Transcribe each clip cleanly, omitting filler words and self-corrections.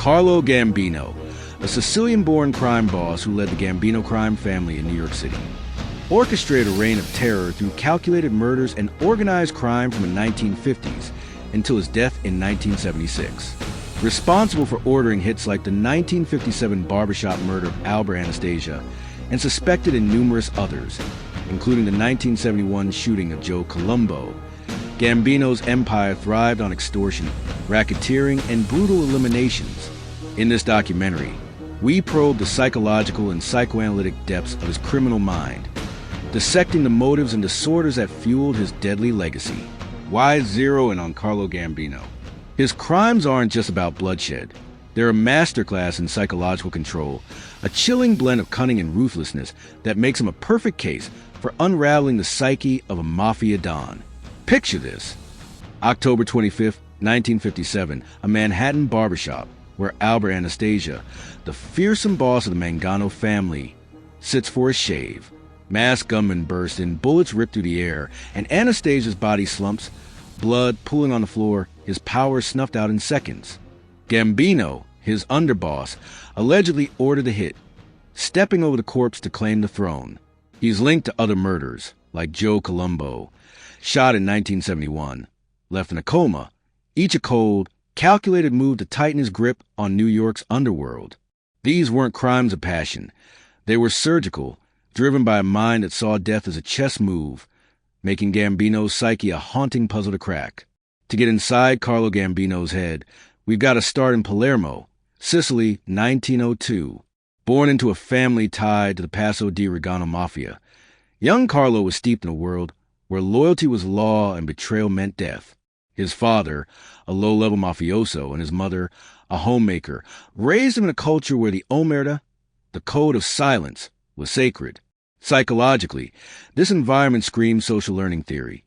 Carlo Gambino, a Sicilian-born crime boss who led the Gambino crime family in New York City. Orchestrated a reign of terror through calculated murders and organized crime from the 1950s until his death in 1976. Responsible for ordering hits like the 1957 barbershop murder of Albert Anastasia and suspected in numerous others, including the 1971 shooting of Joe Colombo, Gambino's empire thrived on extortion, racketeering, and brutal eliminations. In this documentary, we probe the psychological and psychoanalytic depths of his criminal mind, dissecting the motives and disorders that fueled his deadly legacy. Why zero in on Carlo Gambino? His crimes aren't just about bloodshed. They're a masterclass in psychological control, a chilling blend of cunning and ruthlessness that makes him a perfect case for unraveling the psyche of a mafia don. Picture this. October 25th, 1957, a Manhattan barbershop where Albert Anastasia, the fearsome boss of the Mangano family, sits for a shave. Masked gunmen burst in, bullets rip through the air, and Anastasia's body slumps, blood pooling on the floor, his power snuffed out in seconds. Gambino, his underboss, allegedly ordered the hit, stepping over the corpse to claim the throne. He's linked to other murders, like Joe Colombo, shot in 1971, left in a coma, each a cold, calculated move to tighten his grip on New York's underworld. These weren't crimes of passion. They were surgical, driven by a mind that saw death as a chess move, making Gambino's psyche a haunting puzzle to crack. To get inside Carlo Gambino's head, we've got to start in Palermo, Sicily, 1902. Born into a family tied to the Passo di Regano Mafia, young Carlo was steeped in a world where loyalty was law and betrayal meant death. His father, a low-level mafioso, and his mother, a homemaker, raised him in a culture where the omerta, the code of silence, was sacred. Psychologically, this environment screams social learning theory.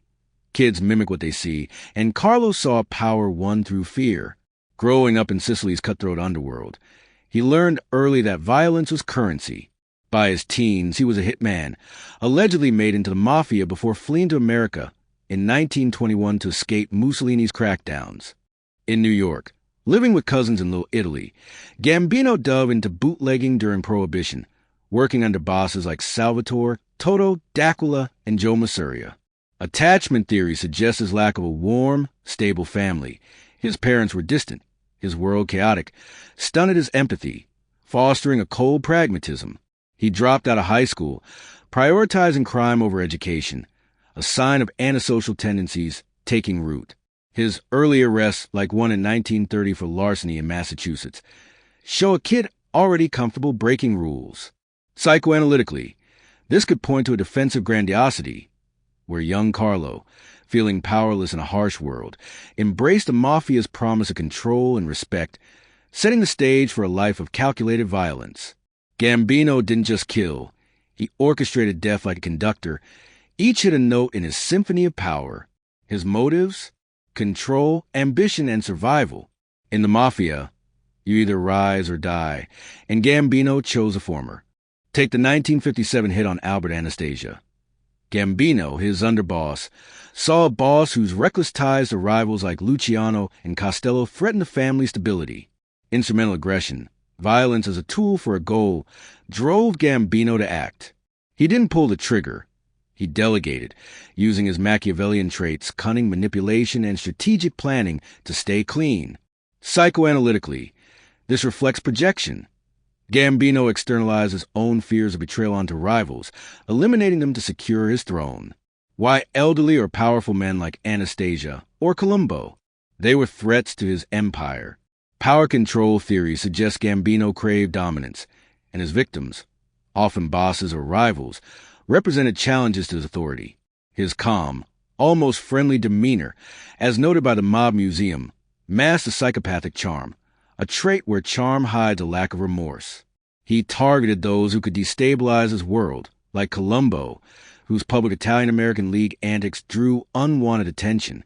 Kids mimic what they see, and Carlo saw power won through fear. Growing up in Sicily's cutthroat underworld, he learned early that violence was currency. By his teens, he was a hitman, allegedly made into the mafia before fleeing to America in 1921 to escape Mussolini's crackdowns. In New York, living with cousins in Little Italy, Gambino dove into bootlegging during Prohibition, working under bosses like Salvatore, Toto, D'Aquila, and Joe Masuria. Attachment theory suggests his lack of a warm, stable family. His parents were distant, his world chaotic, stunted his empathy, fostering a cold pragmatism. He dropped out of high school, prioritizing crime over education, a sign of antisocial tendencies taking root. His early arrests, like one in 1930 for larceny in Massachusetts, show a kid already comfortable breaking rules. Psychoanalytically, this could point to a defensive grandiosity, where young Carlo, feeling powerless in a harsh world, embraced the mafia's promise of control and respect, setting the stage for a life of calculated violence. Gambino didn't just kill. He orchestrated death like a conductor. Each hit a note in his symphony of power. His motives? Control, ambition, and survival. In the mafia, you either rise or die, and Gambino chose the former. Take the 1957 hit on Albert Anastasia. Gambino, his underboss, saw a boss whose reckless ties to rivals like Luciano and Costello threatened the family's stability. Instrumental aggression, violence as a tool for a goal, drove Gambino to act. He didn't pull the trigger. He delegated, using his Machiavellian traits, cunning manipulation, and strategic planning to stay clean. Psychoanalytically, this reflects projection. Gambino externalized his own fears of betrayal onto rivals, eliminating them to secure his throne. Why elderly or powerful men like Anastasia or Colombo? They were threats to his empire. Power control theory suggests Gambino craved dominance, and his victims, often bosses or rivals, represented challenges to his authority. His calm, almost friendly demeanor, as noted by the Mob Museum, masked a psychopathic charm, a trait where charm hides a lack of remorse. He targeted those who could destabilize his world, like Colombo, whose public Italian-American League antics drew unwanted attention.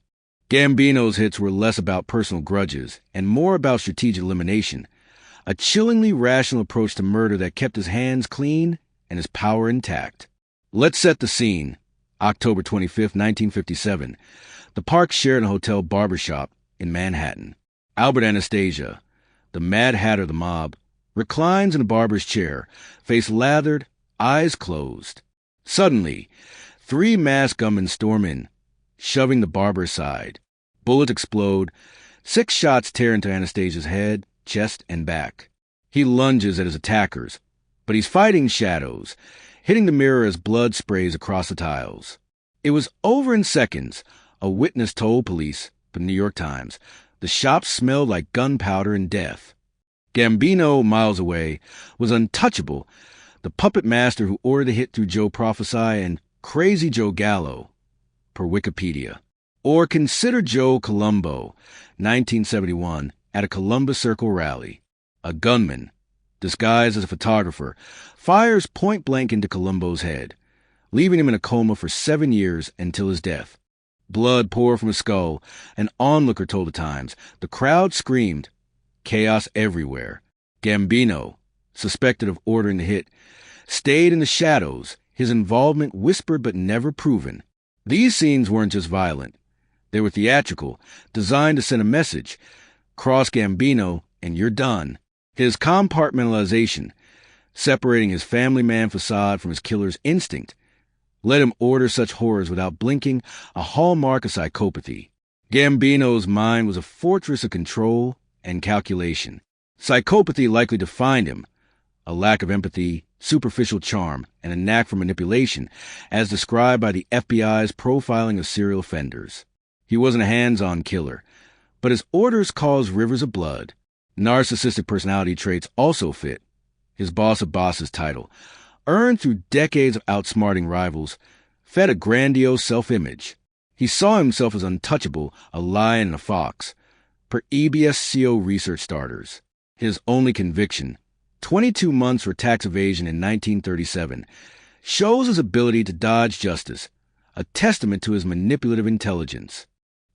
Gambino's hits were less about personal grudges and more about strategic elimination, a chillingly rational approach to murder that kept his hands clean and his power intact. Let's set the scene. October 25th, 1957. The Park Sheraton Hotel barbershop in Manhattan. Albert Anastasia, the Mad Hatter of the mob, reclines in a barber's chair, face lathered, eyes closed. Suddenly, 3 masked gunmen storm in, shoving the barber aside. Bullets explode. 6 shots tear into Anastasia's head, chest, and back. He lunges at his attackers, but he's fighting shadows, hitting the mirror as blood sprays across the tiles. It was over in seconds, a witness told police, the New York Times. The shop smelled like gunpowder and death. Gambino, miles away, was untouchable, the puppet master who ordered the hit through Joe Prophesy and Crazy Joe Gallo, per Wikipedia. Or consider Joe Colombo, 1971, at a Columbus Circle rally. A gunman, disguised as a photographer, fires point-blank into Colombo's head, leaving him in a coma for 7 years until his death. Blood poured from his skull. An onlooker told the Times. The crowd screamed. Chaos everywhere. Gambino, suspected of ordering the hit, stayed in the shadows, his involvement whispered but never proven. These scenes weren't just violent. They were theatrical, designed to send a message. Cross Gambino, and you're done. His compartmentalization, separating his family man facade from his killer's instinct, let him order such horrors without blinking, a hallmark of psychopathy. Gambino's mind was a fortress of control and calculation. Psychopathy likely defined him, a lack of empathy, superficial charm, and a knack for manipulation, as described by the FBI's profiling of serial offenders. He wasn't a hands-on killer, but his orders caused rivers of blood. Narcissistic personality traits also fit. His boss of bosses title, earned through decades of outsmarting rivals, fed a grandiose self-image. He saw himself as untouchable, a lion and a fox, per EBS-CO research starters. His only conviction, 22 months for tax evasion in 1937, shows his ability to dodge justice, a testament to his manipulative intelligence.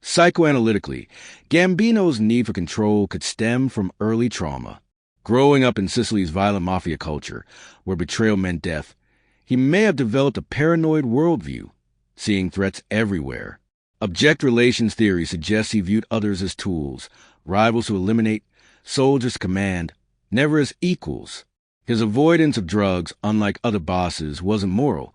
Psychoanalytically, Gambino's need for control could stem from early trauma. Growing up in Sicily's violent mafia culture, where betrayal meant death, he may have developed a paranoid worldview, seeing threats everywhere. Object relations theory suggests he viewed others as tools, rivals to eliminate, soldiers to command, never as equals. His avoidance of drugs, unlike other bosses, wasn't moral.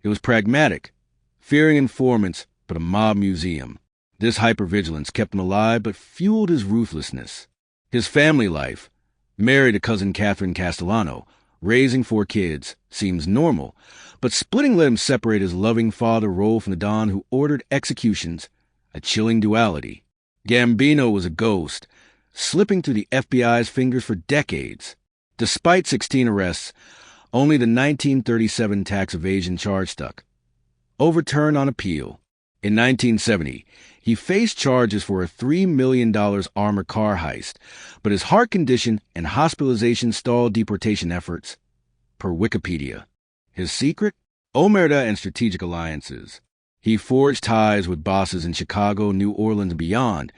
It was pragmatic, fearing informants but a mob museum. This hypervigilance kept him alive but fueled his ruthlessness. His family life, married to cousin Catherine Castellano, raising 4 kids, seems normal, but splitting let him separate his loving father role from the Don who ordered executions, a chilling duality. Gambino was a ghost, slipping through the FBI's fingers for decades. Despite 16 arrests, only the 1937 tax evasion charge stuck. Overturned on appeal. In 1970, he faced charges for a $3 million armored car heist, but his heart condition and hospitalization stalled deportation efforts, per Wikipedia. His secret? Omerta and strategic alliances. He forged ties with bosses in Chicago, New Orleans, and beyond,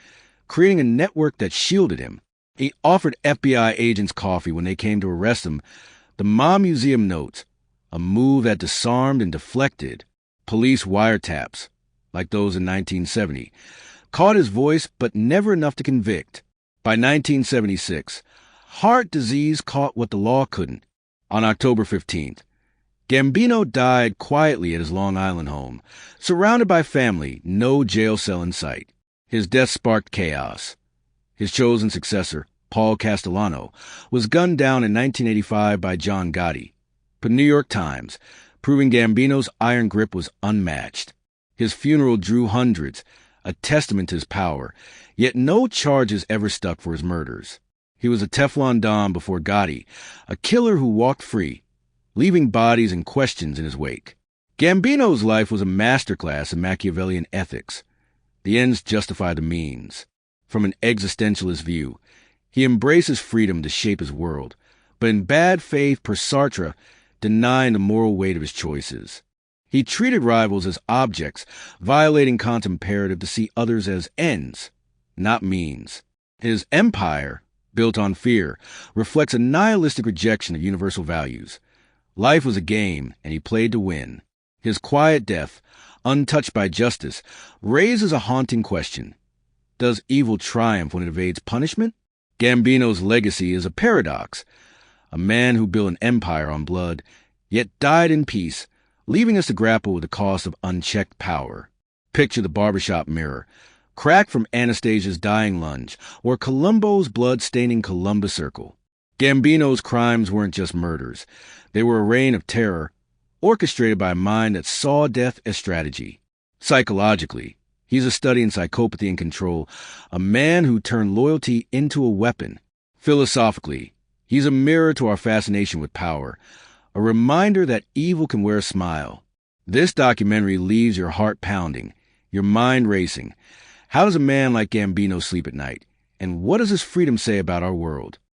creating a network that shielded him. He offered FBI agents coffee when they came to arrest him. The mob museum notes, a move that disarmed and deflected. Police wiretaps, like those in 1970, caught his voice but never enough to convict. By 1976, heart disease caught what the law couldn't. On October 15th, Gambino died quietly at his Long Island home, surrounded by family, no jail cell in sight. His death sparked chaos. His chosen successor, Paul Castellano, was gunned down in 1985 by John Gotti. The New York Times, proving Gambino's iron grip was unmatched. His funeral drew hundreds, a testament to his power, yet no charges ever stuck for his murders. He was a Teflon Don before Gotti, a killer who walked free, leaving bodies and questions in his wake. Gambino's life was a masterclass in Machiavellian ethics. The ends justify the means. From an existentialist view, he embraces freedom to shape his world, but in bad faith per Sartre, denying the moral weight of his choices. He treated rivals as objects, violating Kant's imperative to see others as ends, not means. His empire, built on fear, reflects a nihilistic rejection of universal values. Life was a game, and he played to win. His quiet death, untouched by justice, raises a haunting question. Does evil triumph when it evades punishment? Gambino's legacy is a paradox. A man who built an empire on blood, yet died in peace, leaving us to grapple with the cost of unchecked power. Picture the barbershop mirror, cracked from Anastasia's dying lunge, or Colombo's blood-staining Columbus Circle. Gambino's crimes weren't just murders. They were a reign of terror, orchestrated by a mind that saw death as strategy. Psychologically, he's a study in psychopathy and control, a man who turned loyalty into a weapon. Philosophically, he's a mirror to our fascination with power, a reminder that evil can wear a smile. This documentary leaves your heart pounding, your mind racing. How does a man like Gambino sleep at night? And what does his freedom say about our world?